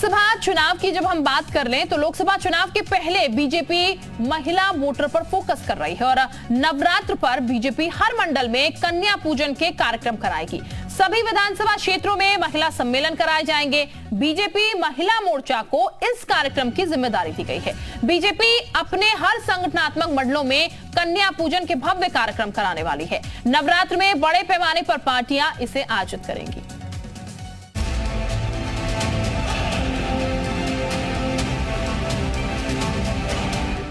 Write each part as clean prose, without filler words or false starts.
लोकसभा चुनाव की जब हम बात कर लें तो लोकसभा चुनाव के पहले बीजेपी महिला वोटर पर फोकस कर रही है और नवरात्र पर बीजेपी हर मंडल में कन्या पूजन के कार्यक्रम कराएगी। सभी विधानसभा क्षेत्रों में महिला सम्मेलन कराए जाएंगे। बीजेपी महिला मोर्चा को इस कार्यक्रम की जिम्मेदारी दी गई है। बीजेपी अपने हर संगठनात्मक मंडलों में कन्या पूजन के भव्य कार्यक्रम कराने वाली है। नवरात्र में बड़े पैमाने पर पार्टियां इसे आयोजित करेंगी।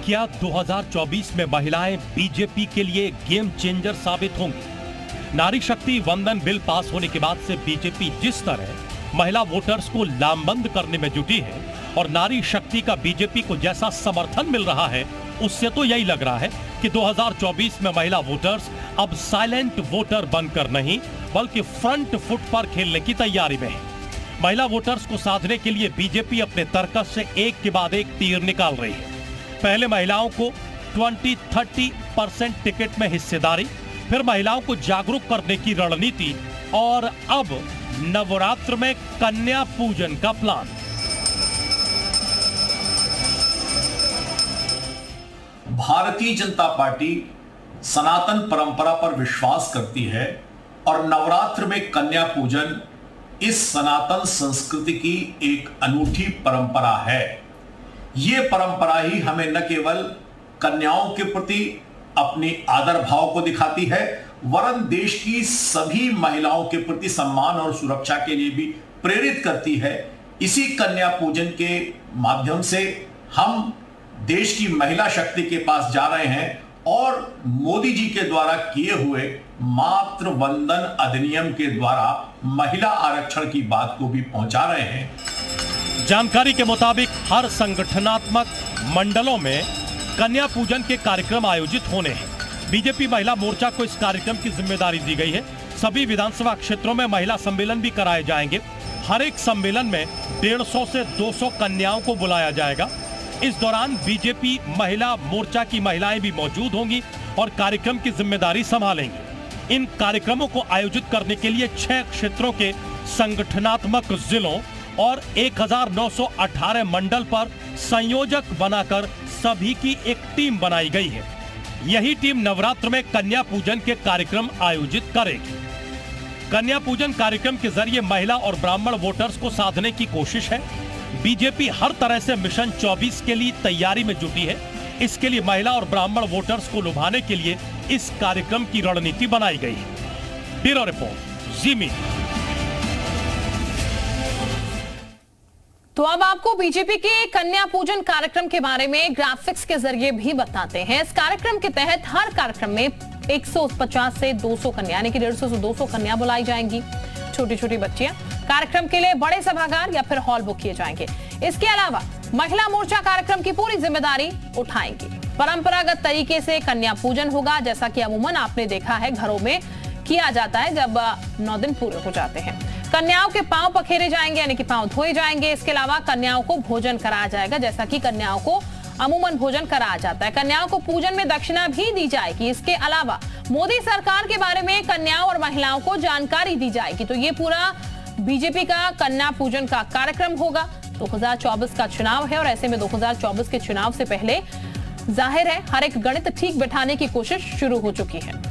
क्या 2024 में महिलाएं बीजेपी के लिए गेम चेंजर साबित होंगी? नारी शक्ति वंदन बिल पास होने के बाद से बीजेपी जिस तरह महिला वोटर्स को लामबंद करने में जुटी है और नारी शक्ति का बीजेपी को जैसा समर्थन मिल रहा है, उससे तो यही लग रहा है कि 2024 में महिला वोटर्स अब साइलेंट वोटर बनकर नहीं बल्कि फ्रंट फुट पर खेलने की तैयारी में है। महिला वोटर्स को साधने के लिए बीजेपी अपने तर्कस से एक के बाद एक तीर निकाल रही है। पहले महिलाओं को 20-30% टिकट में हिस्सेदारी, फिर महिलाओं को जागरूक करने की रणनीति और अब नवरात्र में कन्या पूजन का प्लान। भारतीय जनता पार्टी सनातन परंपरा पर विश्वास करती है और नवरात्र में कन्या पूजन इस सनातन संस्कृति की एक अनूठी परंपरा है। ये परंपरा ही हमें न केवल कन्याओं के प्रति अपनी आदर भाव को दिखाती है, वरन देश की सभी महिलाओं के प्रति सम्मान और सुरक्षा के लिए भी प्रेरित करती है। इसी कन्या पूजन के माध्यम से हम देश की महिला शक्ति के पास जा रहे हैं और मोदी जी के द्वारा किए हुए मातृ वंदन अधिनियम के द्वारा महिला आरक्षण की बात को भी पहुंचा रहे हैं। जानकारी के मुताबिक हर संगठनात्मक मंडलों में कन्या पूजन के कार्यक्रम आयोजित होने हैं। बीजेपी महिला मोर्चा को इस कार्यक्रम की जिम्मेदारी दी गई है। सभी विधानसभा क्षेत्रों में महिला सम्मेलन भी कराए जाएंगे। हर एक सम्मेलन में 150 से 200 कन्याओं को बुलाया जाएगा। इस दौरान बीजेपी महिला मोर्चा की महिलाएं भी मौजूद होंगी और कार्यक्रम की जिम्मेदारी संभालेंगी। इन कार्यक्रमों को आयोजित करने के लिए 6 क्षेत्रों के संगठनात्मक जिलों और 1918 मंडल पर संयोजक बनाकर सभी की एक टीम बनाई गई है। यही टीम नवरात्र में कन्या पूजन के कार्यक्रम आयोजित करेगी। कन्या पूजन कार्यक्रम के जरिए महिला और ब्राह्मण वोटर्स को साधने की कोशिश है। बीजेपी हर तरह से मिशन 24 के लिए तैयारी में जुटी है। इसके लिए महिला और ब्राह्मण वोटर्स को लुभाने के लिए इस कार्यक्रम की रणनीति बनाई गई है। ब्यूरो रिपोर्ट, जी मीडिया। तो अब आपको बीजेपी के कन्या पूजन कार्यक्रम के बारे में ग्राफिक्स के जरिए भी बताते हैं। इस कार्यक्रम के तहत हर कार्यक्रम में 150 से 200 कन्या यानी कि 150 से 200 कन्या बुलाई जाएंगी। छोटी छोटी बच्चियां कार्यक्रम के लिए बड़े सभागार या फिर हॉल बुक किए जाएंगे। इसके अलावा महिला मोर्चा कार्यक्रम की पूरी जिम्मेदारी उठाएंगी। परंपरागत तरीके से कन्या पूजन होगा, जैसा कि अमूमन आपने देखा है घरों में किया जाता है जब 9 दिन पूरे हो जाते हैं। कन्याओं के पांव पखेरे जाएंगे यानी कि पांव धोए जाएंगे। इसके अलावा कन्याओं को भोजन कराया जाएगा, जैसा कि कन्याओं को अमूमन भोजन कराया जाता है। कन्याओं को पूजन में दक्षिणा भी दी जाएगी। इसके अलावा मोदी सरकार के बारे में कन्याओं और महिलाओं को जानकारी दी जाएगी। तो ये पूरा बीजेपी का कन्या पूजन का कार्यक्रम होगा। 2024 का चुनाव है और ऐसे में 2024 के चुनाव से पहले जाहिर है हर एक गणित ठीक बैठाने की कोशिश शुरू हो चुकी है।